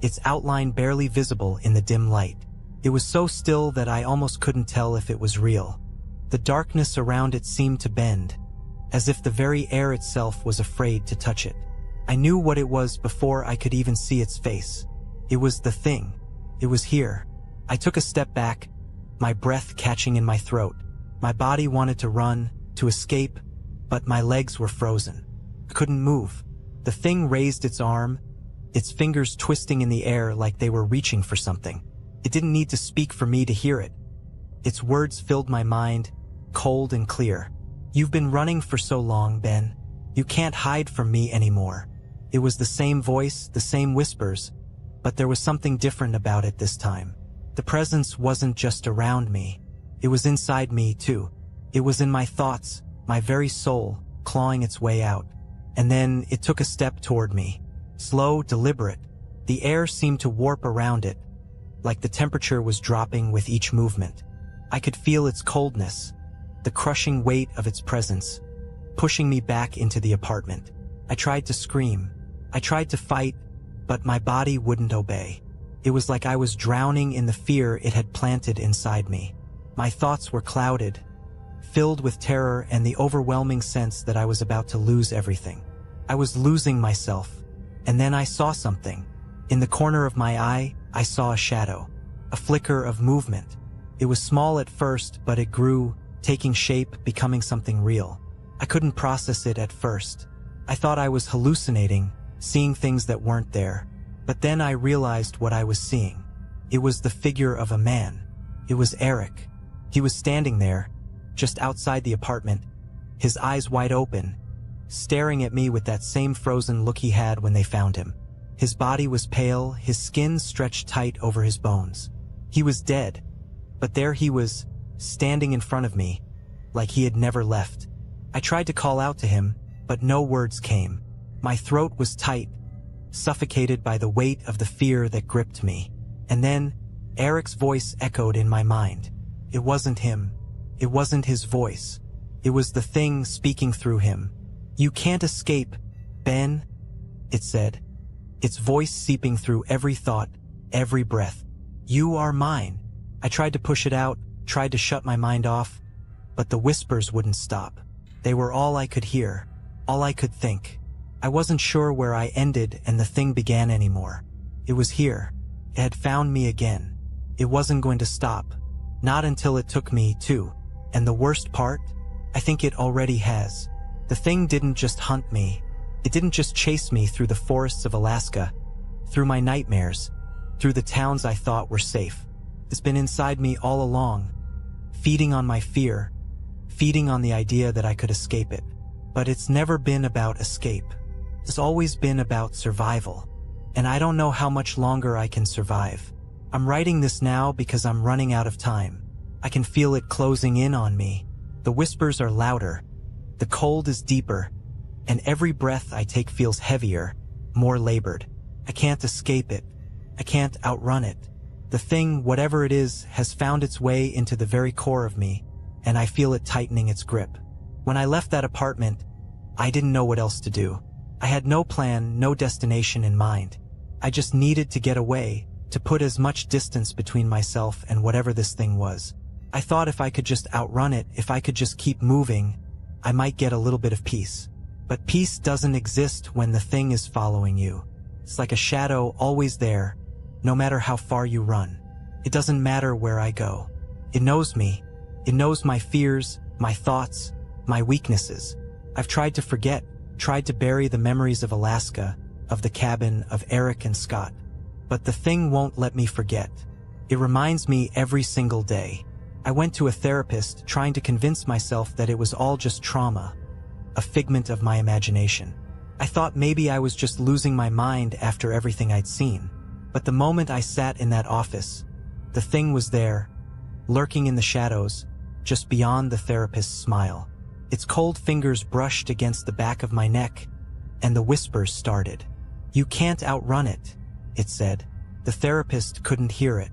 its outline barely visible in the dim light. It was so still that I almost couldn't tell if it was real. The darkness around it seemed to bend, as if the very air itself was afraid to touch it. I knew what it was before I could even see its face. It was the thing. It was here. I took a step back, my breath catching in my throat. My body wanted to run, to escape, but my legs were frozen. I couldn't move. The thing raised its arm, its fingers twisting in the air like they were reaching for something. It didn't need to speak for me to hear it. Its words filled my mind, cold and clear. "You've been running for so long, Ben. You can't hide from me anymore." It was the same voice, the same whispers, but there was something different about it this time. The presence wasn't just around me. It was inside me, too. It was in my thoughts, my very soul, clawing its way out. And then it took a step toward me. Slow, deliberate. The air seemed to warp around it, like the temperature was dropping with each movement. I could feel its coldness, the crushing weight of its presence, pushing me back into the apartment. I tried to scream. I tried to fight, but my body wouldn't obey. It was like I was drowning in the fear it had planted inside me. My thoughts were clouded, filled with terror and the overwhelming sense that I was about to lose everything. I was losing myself. And then I saw something. In the corner of my eye, I saw a shadow, a flicker of movement. It was small at first, but it grew, taking shape, becoming something real. I couldn't process it at first. I thought I was hallucinating, seeing things that weren't there. But then I realized what I was seeing. It was the figure of a man. It was Eric. He was standing there, just outside the apartment, his eyes wide open, staring at me with that same frozen look he had when they found him. His body was pale, his skin stretched tight over his bones. He was dead, but there he was, standing in front of me, like he had never left. I tried to call out to him, but no words came. My throat was tight, suffocated by the weight of the fear that gripped me. And then, Eric's voice echoed in my mind. It wasn't him. It wasn't his voice. It was the thing speaking through him. "You can't escape, Ben," it said, its voice seeping through every thought, every breath. "You are mine." I tried to push it out, tried to shut my mind off, but the whispers wouldn't stop. They were all I could hear, all I could think. I wasn't sure where I ended and the thing began anymore. It was here. It had found me again. It wasn't going to stop. Not until it took me, too. And the worst part? I think it already has. The thing didn't just hunt me. It didn't just chase me through the forests of Alaska, through my nightmares, through the towns I thought were safe. It's been inside me all along, feeding on my fear, feeding on the idea that I could escape it. But it's never been about escape. It's always been about survival. And I don't know how much longer I can survive. I'm writing this now because I'm running out of time. I can feel it closing in on me. The whispers are louder. The cold is deeper. And every breath I take feels heavier, more labored. I can't escape it. I can't outrun it. The thing, whatever it is, has found its way into the very core of me, and I feel it tightening its grip. When I left that apartment, I didn't know what else to do. I had no plan, no destination in mind. I just needed to get away, to put as much distance between myself and whatever this thing was. I thought if I could just outrun it, if I could just keep moving, I might get a little bit of peace. But peace doesn't exist when the thing is following you. It's like a shadow always there, no matter how far you run. It doesn't matter where I go. It knows me. It knows my fears, my thoughts, my weaknesses. I've tried to forget, tried to bury the memories of Alaska, of the cabin, of Eric and Scott. But the thing won't let me forget. It reminds me every single day. I went to a therapist trying to convince myself that it was all just trauma, a figment of my imagination. I thought maybe I was just losing my mind after everything I'd seen. But the moment I sat in that office, the thing was there, lurking in the shadows, just beyond the therapist's smile. Its cold fingers brushed against the back of my neck, and the whispers started. "You can't outrun it," it said. The therapist couldn't hear it.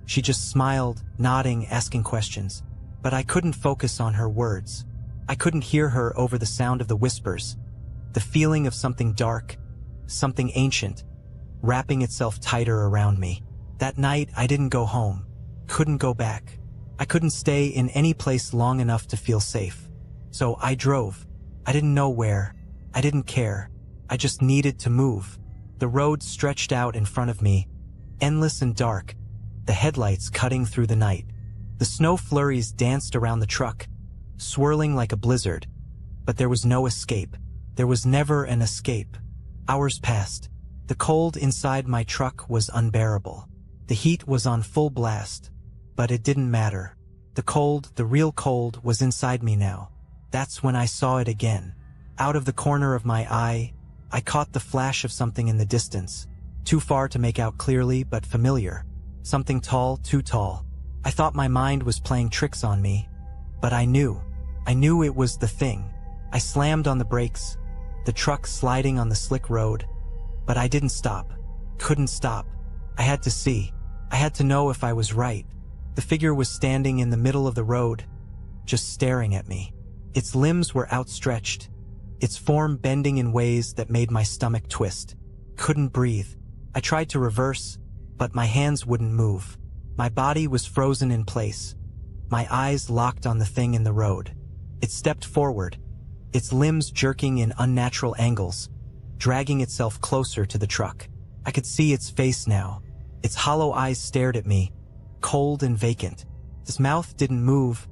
She just smiled, nodding, asking questions. But I couldn't focus on her words. I couldn't hear her over the sound of the whispers. The feeling of something dark, something ancient, wrapping itself tighter around me. That night, I didn't go home. Couldn't go back. I couldn't stay in any place long enough to feel safe. So I drove. I didn't know where. I didn't care. I just needed to move. The road stretched out in front of me, endless and dark, the headlights cutting through the night. The snow flurries danced around the truck, swirling like a blizzard. But there was no escape. There was never an escape. Hours passed. The cold inside my truck was unbearable. The heat was on full blast, but it didn't matter. The cold, the real cold, was inside me now. That's when I saw it again. Out of the corner of my eye, I caught the flash of something in the distance. Too far to make out clearly, but familiar. Something tall, too tall. I thought my mind was playing tricks on me, but I knew it was the thing. I slammed on the brakes, the truck sliding on the slick road, but I didn't stop. Couldn't stop. I had to see. I had to know if I was right. The figure was standing in the middle of the road, just staring at me. Its limbs were outstretched, its form bending in ways that made my stomach twist. Couldn't breathe. I tried to reverse, but my hands wouldn't move. My body was frozen in place, my eyes locked on the thing in the road. It stepped forward, its limbs jerking in unnatural angles, dragging itself closer to the truck. I could see its face now. Its hollow eyes stared at me, cold and vacant. Its mouth didn't move,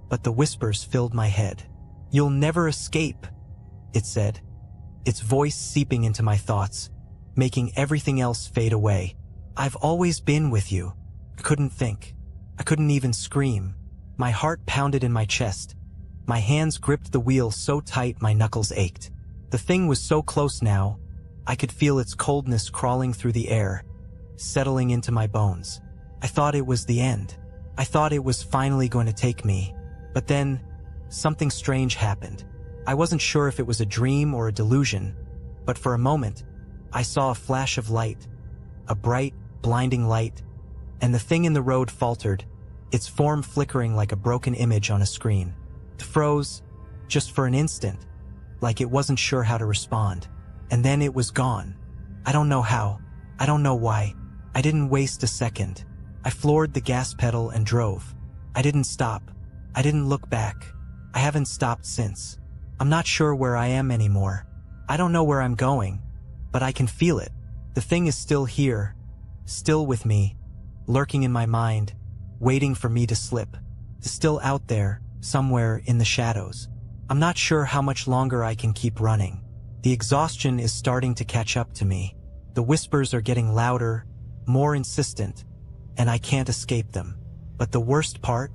but the whispers filled my head. "You'll never escape," it said, its voice seeping into my thoughts, making everything else fade away. "I've always been with you." I couldn't think. I couldn't even scream. My heart pounded in my chest, My hands gripped the wheel so tight my knuckles ached. The thing was so close now, I could feel its coldness crawling through the air, settling into my bones. I thought it was the end. I thought it was finally going to take me. But then, something strange happened. I wasn't sure if it was a dream or a delusion, but for a moment, I saw a flash of light, a bright, blinding light, and the thing in the road faltered, its form flickering like a broken image on a screen. It froze, just for an instant, like it wasn't sure how to respond. And then it was gone. I don't know how. I don't know why. I didn't waste a second. I floored the gas pedal and drove. I didn't stop. I didn't look back. I haven't stopped since. I'm not sure where I am anymore. I don't know where I'm going, but I can feel it. The thing is still here, still with me, lurking in my mind, waiting for me to slip. It's still out there, somewhere in the shadows. I'm not sure how much longer I can keep running. The exhaustion is starting to catch up to me. The whispers are getting louder, more insistent, and I can't escape them. But the worst part?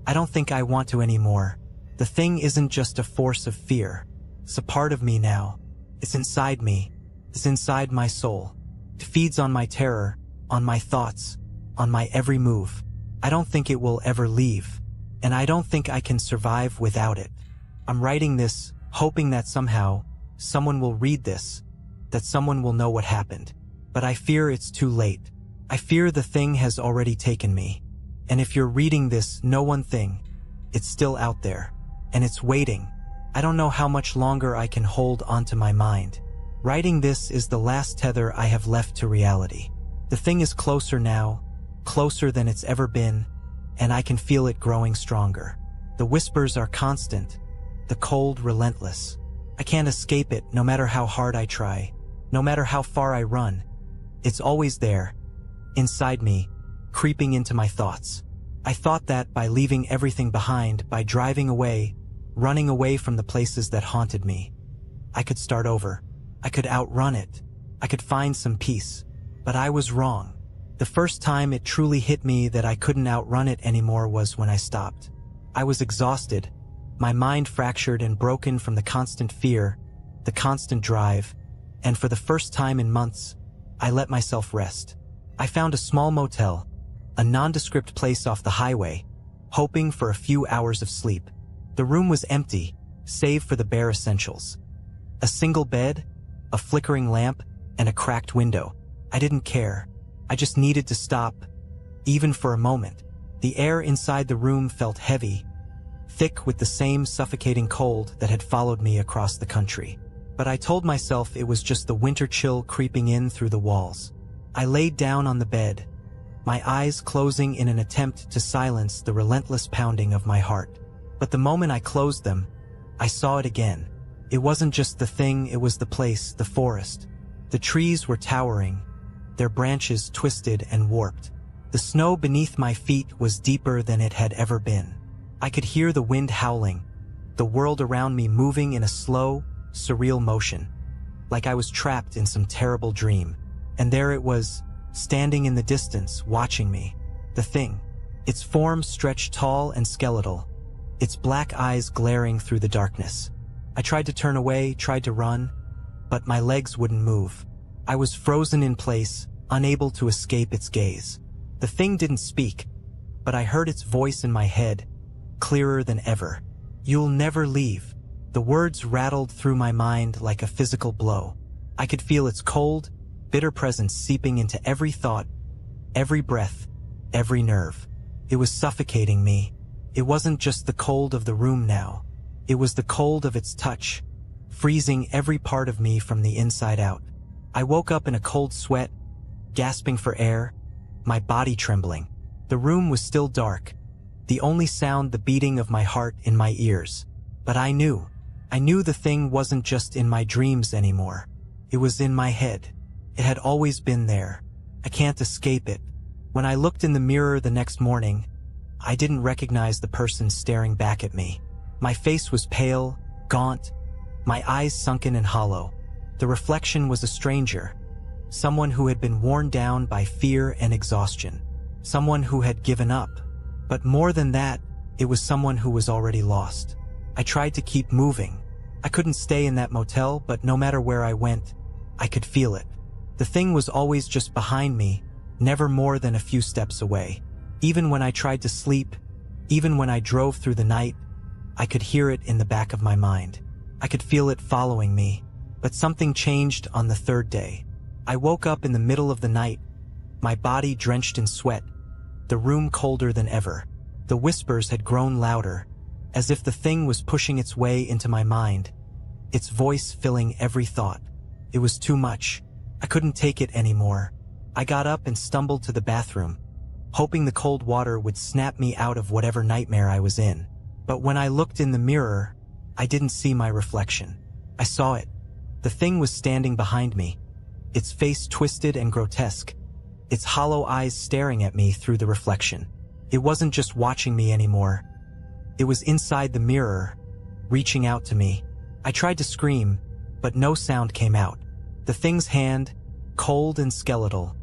I don't think I want to anymore. The thing isn't just a force of fear. It's a part of me now. It's inside me. It's inside my soul. It feeds on my terror, on my thoughts, on my every move. I don't think it will ever leave, and I don't think I can survive without it. I'm writing this, hoping that somehow, someone will read this, that someone will know what happened. But I fear it's too late. I fear the thing has already taken me. And if you're reading this, know one thing. It's still out there. And it's waiting. I don't know how much longer I can hold onto my mind. Writing this is the last tether I have left to reality. The thing is closer now, closer than it's ever been, and I can feel it growing stronger. The whispers are constant, the cold relentless. I can't escape it no matter how hard I try, no matter how far I run. It's always there, inside me, creeping into my thoughts. I thought that by leaving everything behind, by driving away, running away from the places that haunted me, I could start over. I could outrun it. I could find some peace. But I was wrong. The first time it truly hit me that I couldn't outrun it anymore was when I stopped. I was exhausted, my mind fractured and broken from the constant fear, the constant drive, and for the first time in months, I let myself rest. I found a small motel, a nondescript place off the highway, hoping for a few hours of sleep. The room was empty, save for the bare essentials. A single bed, a flickering lamp, and a cracked window. I didn't care. I just needed to stop, even for a moment. The air inside the room felt heavy, thick with the same suffocating cold that had followed me across the country. But I told myself it was just the winter chill creeping in through the walls. I laid down on the bed, my eyes closing in an attempt to silence the relentless pounding of my heart. But the moment I closed them, I saw it again. It wasn't just the thing, it was the place, the forest. The trees were towering, their branches twisted and warped. The snow beneath my feet was deeper than it had ever been. I could hear the wind howling, the world around me moving in a slow, surreal motion, like I was trapped in some terrible dream. And there it was, standing in the distance, watching me. The thing. Its form stretched tall and skeletal, its black eyes glaring through the darkness. I tried to turn away, tried to run, but my legs wouldn't move. I was frozen in place, unable to escape its gaze. The thing didn't speak, but I heard its voice in my head, clearer than ever. "You'll never leave." The words rattled through my mind like a physical blow. I could feel its cold, bitter presence seeping into every thought, every breath, every nerve. It was suffocating me. It wasn't just the cold of the room now. It was the cold of its touch, freezing every part of me from the inside out. I woke up in a cold sweat, gasping for air, my body trembling. The room was still dark, the only sound the beating of my heart in my ears. But I knew the thing wasn't just in my dreams anymore. It was in my head. It had always been there. I can't escape it. When I looked in the mirror the next morning, I didn't recognize the person staring back at me. My face was pale, gaunt, my eyes sunken and hollow. The reflection was a stranger, someone who had been worn down by fear and exhaustion, someone who had given up. But more than that, it was someone who was already lost. I tried to keep moving. I couldn't stay in that motel, but no matter where I went, I could feel it. The thing was always just behind me, never more than a few steps away. Even when I tried to sleep, even when I drove through the night, I could hear it in the back of my mind. I could feel it following me. But something changed on the third day. I woke up in the middle of the night, my body drenched in sweat, the room colder than ever. The whispers had grown louder, as if the thing was pushing its way into my mind, its voice filling every thought. It was too much. I couldn't take it anymore. I got up and stumbled to the bathroom, hoping the cold water would snap me out of whatever nightmare I was in. But when I looked in the mirror, I didn't see my reflection. I saw it. The thing was standing behind me, its face twisted and grotesque, its hollow eyes staring at me through the reflection. It wasn't just watching me anymore. It was inside the mirror, reaching out to me. I tried to scream, but no sound came out. The thing's hand, cold and skeletal,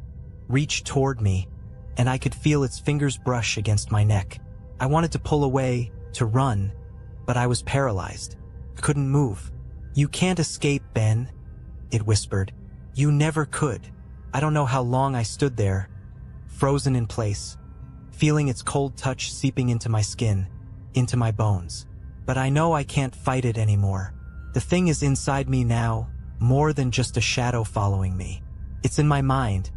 reached toward me, and I could feel its fingers brush against my neck. I wanted to pull away, to run, but I was paralyzed. I couldn't move. "You can't escape, Ben," it whispered. "You never could." I don't know how long I stood there, frozen in place, feeling its cold touch seeping into my skin, into my bones. But I know I can't fight it anymore. The thing is inside me now, more than just a shadow following me. It's in my mind,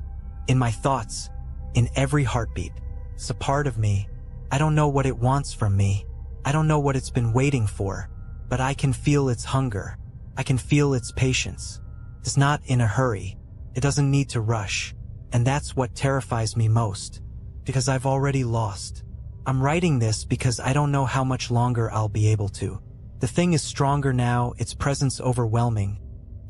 in my thoughts, in every heartbeat. It's a part of me. I don't know what it wants from me. I don't know what it's been waiting for, but I can feel its hunger. I can feel its patience. It's not in a hurry. It doesn't need to rush. And that's what terrifies me most, because I've already lost. I'm writing this because I don't know how much longer I'll be able to. The thing is stronger now, its presence overwhelming,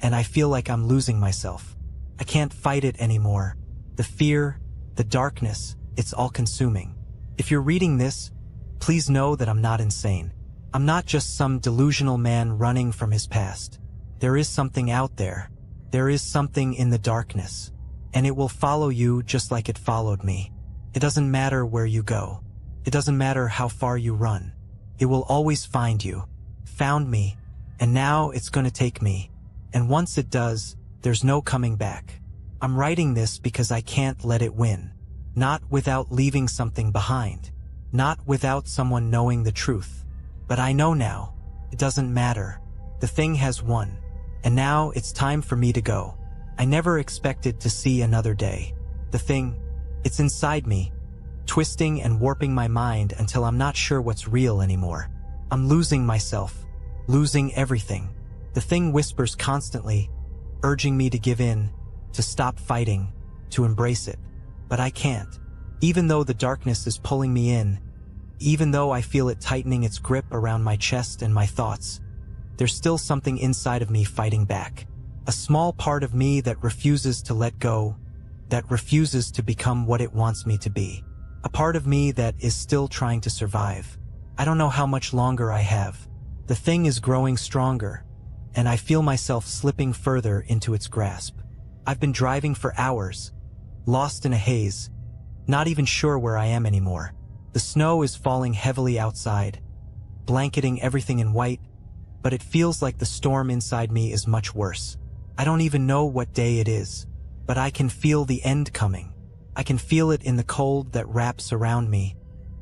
and I feel like I'm losing myself. I can't fight it anymore. The fear, the darkness, it's all consuming. If you're reading this, please know that I'm not insane. I'm not just some delusional man running from his past. There is something out there. There is something in the darkness, and it will follow you just like it followed me. It doesn't matter where you go. It doesn't matter how far you run. It will always find you. Found me, and now it's going to take me. And once it does, there's no coming back. I'm writing this because I can't let it win. Not without leaving something behind. Not without someone knowing the truth. But I know now. It doesn't matter. The thing has won. And now it's time for me to go. I never expected to see another day. The thing, it's inside me, twisting and warping my mind until I'm not sure what's real anymore. I'm losing myself, losing everything. The thing whispers constantly, urging me to give in, to stop fighting, to embrace it. But I can't. Even though the darkness is pulling me in, even though I feel it tightening its grip around my chest and my thoughts, there's still something inside of me fighting back. A small part of me that refuses to let go, that refuses to become what it wants me to be. A part of me that is still trying to survive. I don't know how much longer I have. The thing is growing stronger, and I feel myself slipping further into its grasp. I've been driving for hours, lost in a haze, not even sure where I am anymore. The snow is falling heavily outside, blanketing everything in white, but it feels like the storm inside me is much worse. I don't even know what day it is, but I can feel the end coming. I can feel it in the cold that wraps around me,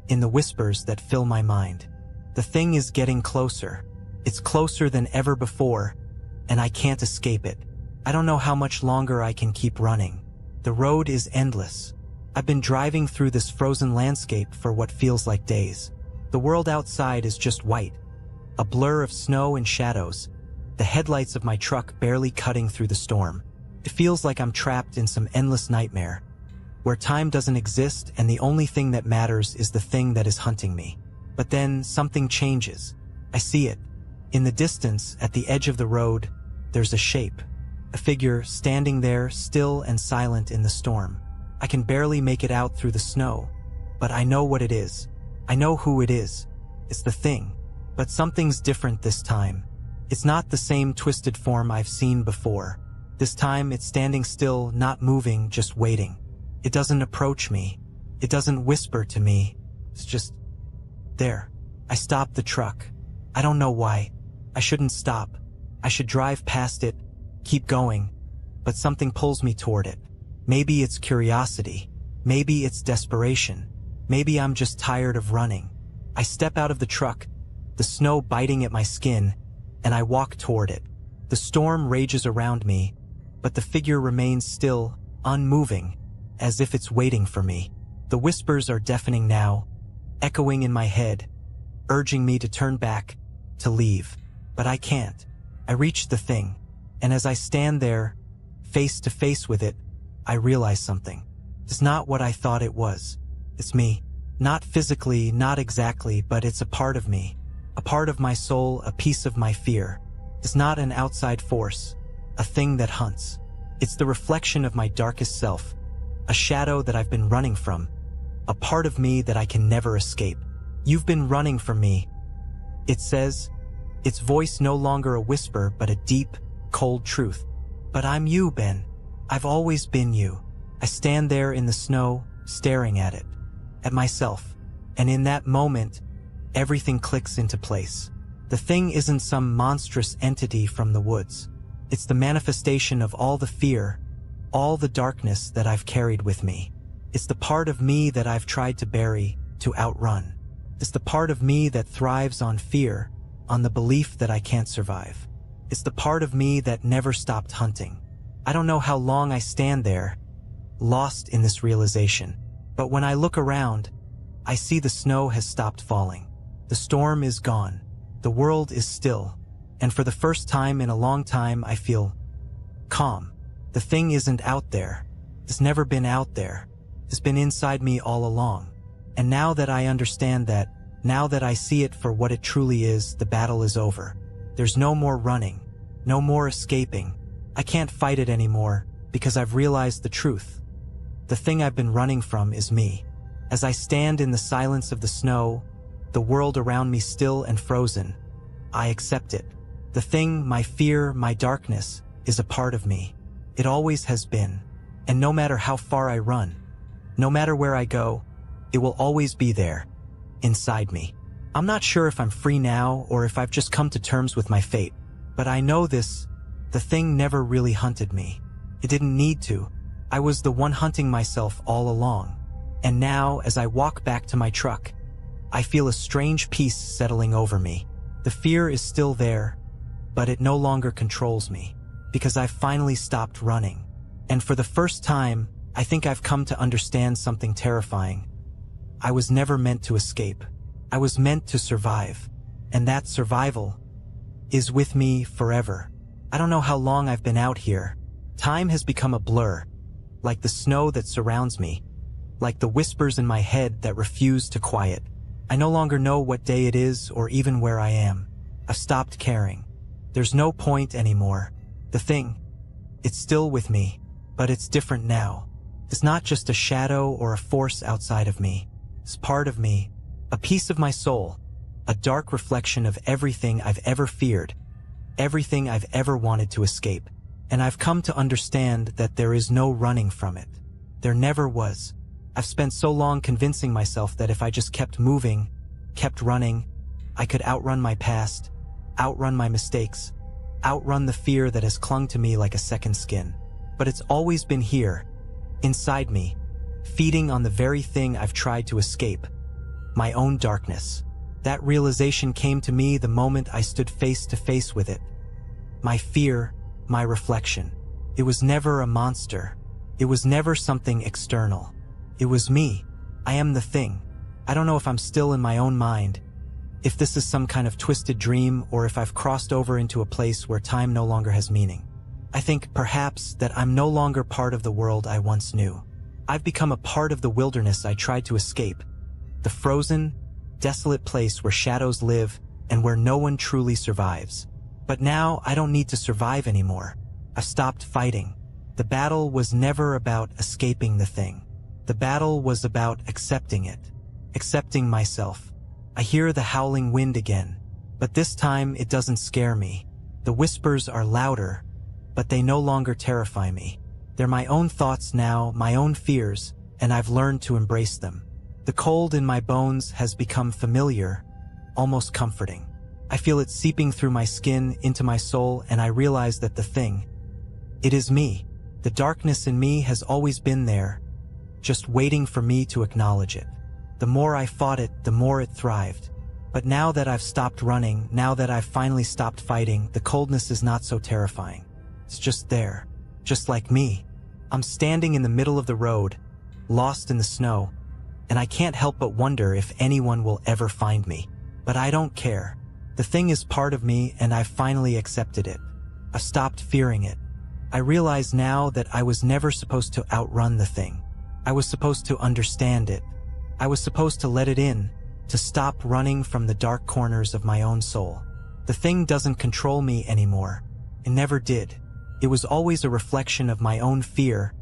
in the whispers that fill my mind. The thing is getting closer. It's closer than ever before, and I can't escape it. I don't know how much longer I can keep running. The road is endless. I've been driving through this frozen landscape for what feels like days. The world outside is just white, a blur of snow and shadows, the headlights of my truck barely cutting through the storm. It feels like I'm trapped in some endless nightmare, where time doesn't exist and the only thing that matters is the thing that is hunting me. But then something changes. I see it. In the distance, at the edge of the road, there's a shape, a figure standing there still and silent in the storm. I can barely make it out through the snow, but I know what it is. I know who it is. It's the thing. But something's different this time. It's not the same twisted form I've seen before. This time it's standing still, not moving, just waiting. It doesn't approach me. It doesn't whisper to me. It's just there. I stop the truck. I don't know why. I shouldn't stop. I should drive past it, keep going, but something pulls me toward it. Maybe it's curiosity. Maybe it's desperation. Maybe I'm just tired of running. I step out of the truck, the snow biting at my skin, and I walk toward it. The storm rages around me, but the figure remains still, unmoving, as if it's waiting for me. The whispers are deafening now, echoing in my head, urging me to turn back, to leave. But I can't. I reach the thing, and as I stand there, face to face with it, I realize something. It's not what I thought it was. It's me. Not physically, not exactly, but it's a part of me. A part of my soul, a piece of my fear. It's not an outside force, a thing that hunts. It's the reflection of my darkest self, a shadow that I've been running from, a part of me that I can never escape. You've been running from me, it says, its voice no longer a whisper but a deep, cold truth. But I'm you, Ben. I've always been you. I stand there in the snow, staring at it, at myself, and in that moment, everything clicks into place. The thing isn't some monstrous entity from the woods. It's the manifestation of all the fear, all the darkness that I've carried with me. It's the part of me that I've tried to bury, to outrun. It's the part of me that thrives on fear, on the belief that I can't survive. It's the part of me that never stopped hunting. I don't know how long I stand there, lost in this realization. But when I look around, I see the snow has stopped falling. The storm is gone. The world is still. And for the first time in a long time, I feel calm. The thing isn't out there. It's never been out there. It's been inside me all along. And now that I understand that, now that I see it for what it truly is, the battle is over. There's no more running, no more escaping. I can't fight it anymore because I've realized the truth. The thing I've been running from is me. As I stand in the silence of the snow, the world around me still and frozen, I accept it. The thing, my fear, my darkness, is a part of me. It always has been. And no matter how far I run, no matter where I go, it will always be there, inside me. I'm not sure if I'm free now or if I've just come to terms with my fate, but I know this, the thing never really hunted me. It didn't need to. I was the one hunting myself all along. And now, as I walk back to my truck, I feel a strange peace settling over me. The fear is still there, but it no longer controls me, because I've finally stopped running. And for the first time, I think I've come to understand something terrifying. I was never meant to escape. I was meant to survive. And that survival is with me forever. I don't know how long I've been out here. Time has become a blur, like the snow that surrounds me, like the whispers in my head that refuse to quiet. I no longer know what day it is or even where I am. I've stopped caring. There's no point anymore. The thing, it's still with me, but it's different now. It's not just a shadow or a force outside of me. It's part of me, a piece of my soul, a dark reflection of everything I've ever feared, everything I've ever wanted to escape. And I've come to understand that there is no running from it. There never was. I've spent so long convincing myself that if I just kept moving, kept running, I could outrun my past, outrun my mistakes, outrun the fear that has clung to me like a second skin. But it's always been here, inside me, feeding on the very thing I've tried to escape, my own darkness. That realization came to me the moment I stood face to face with it. My fear, my reflection. It was never a monster. It was never something external. It was me. I am the thing. I don't know if I'm still in my own mind, if this is some kind of twisted dream, or if I've crossed over into a place where time no longer has meaning. I think, perhaps, that I'm no longer part of the world I once knew. I've become a part of the wilderness I tried to escape, the frozen, desolate place where shadows live and where no one truly survives. But now I don't need to survive anymore. I've stopped fighting. The battle was never about escaping the thing. The battle was about accepting it, accepting myself. I hear the howling wind again, but this time it doesn't scare me. The whispers are louder, but they no longer terrify me. They're my own thoughts now, my own fears, and I've learned to embrace them. The cold in my bones has become familiar, almost comforting. I feel it seeping through my skin, into my soul, and I realize that the thing, it is me. The darkness in me has always been there, just waiting for me to acknowledge it. The more I fought it, the more it thrived. But now that I've stopped running, now that I've finally stopped fighting, the coldness is not so terrifying. It's just there, just like me. I'm standing in the middle of the road, lost in the snow, and I can't help but wonder if anyone will ever find me. But I don't care. The thing is part of me, and I've finally accepted it. I've stopped fearing it. I realize now that I was never supposed to outrun the thing. I was supposed to understand it. I was supposed to let it in, to stop running from the dark corners of my own soul. The thing doesn't control me anymore. It never did. It was always a reflection of my own fear,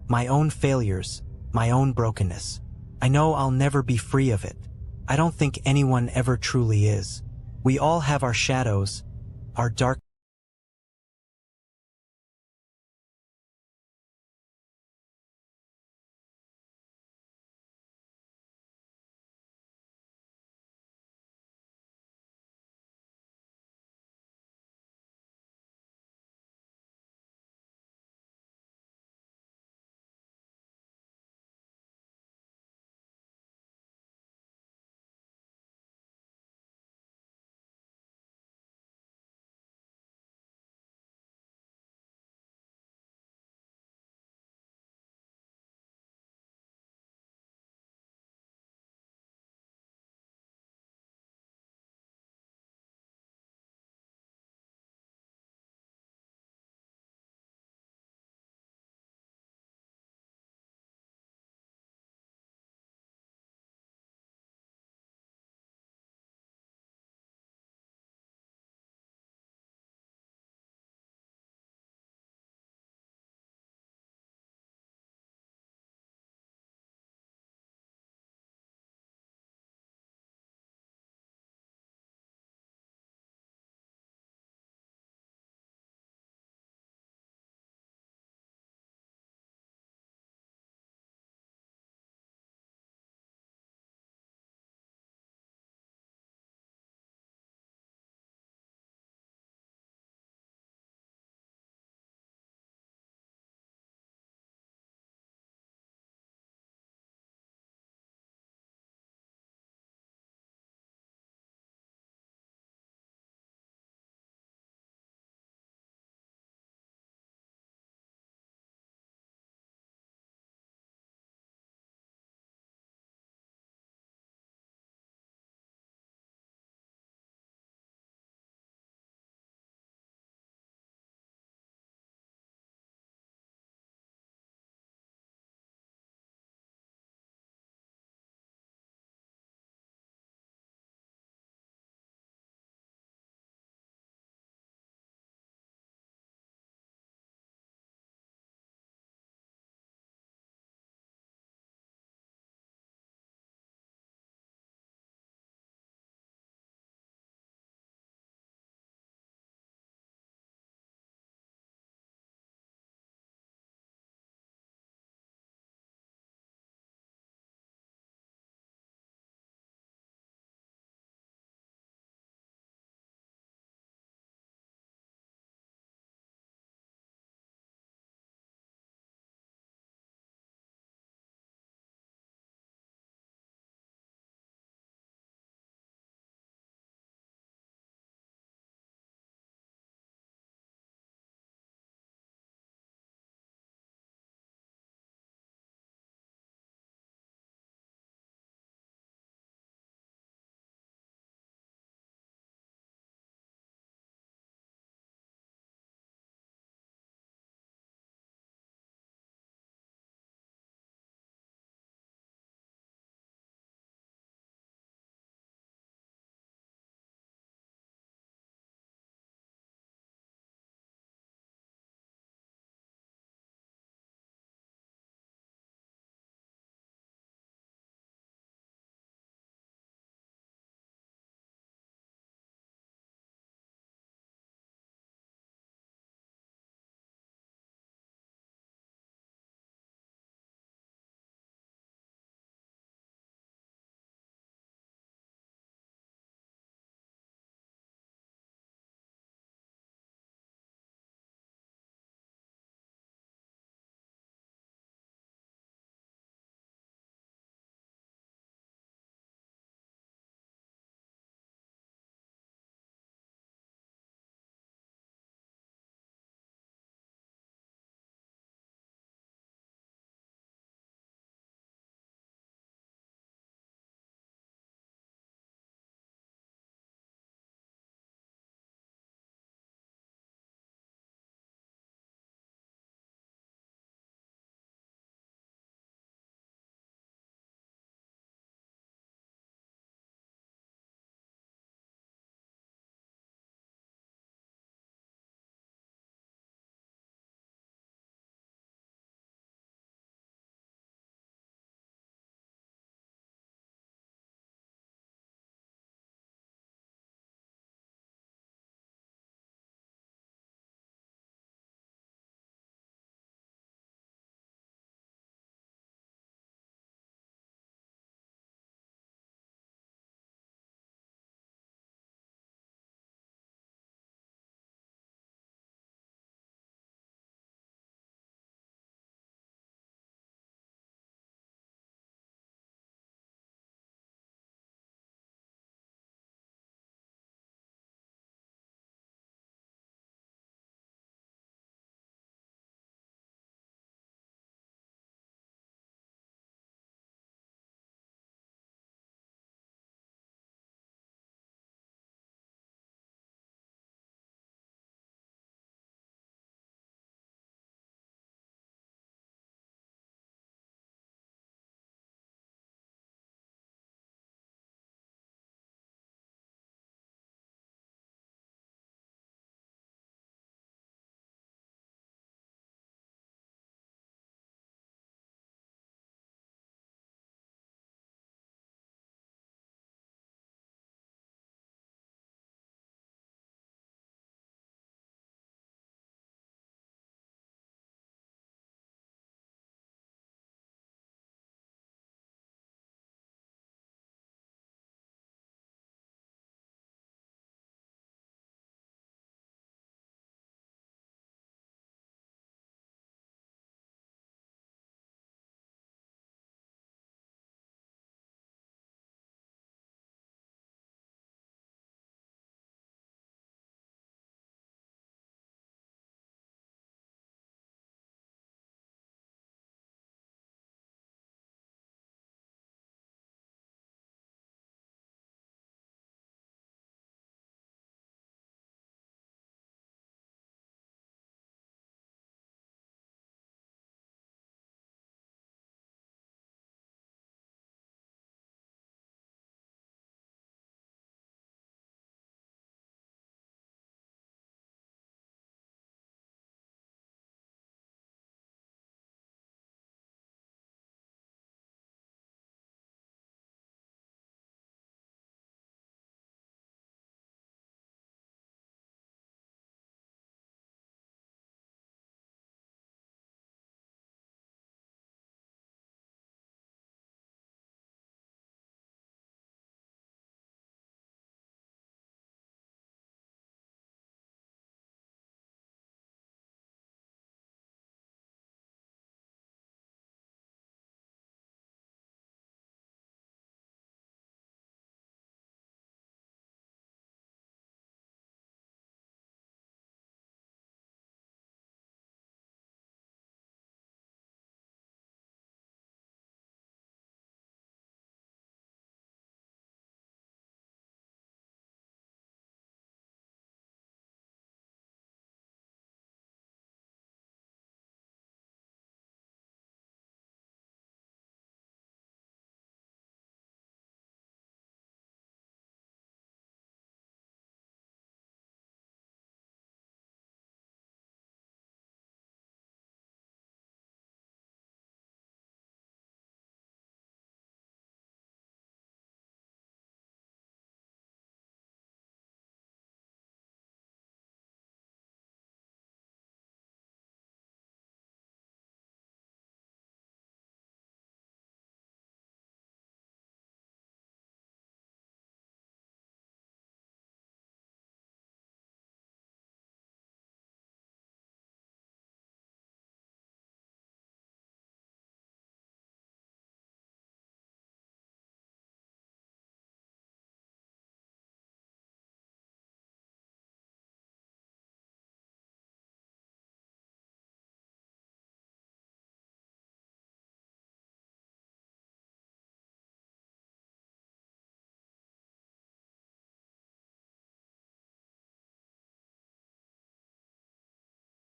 my own failures, my own brokenness. I know I'll never be free of it. I don't think anyone ever truly is. We all have our shadows, our dark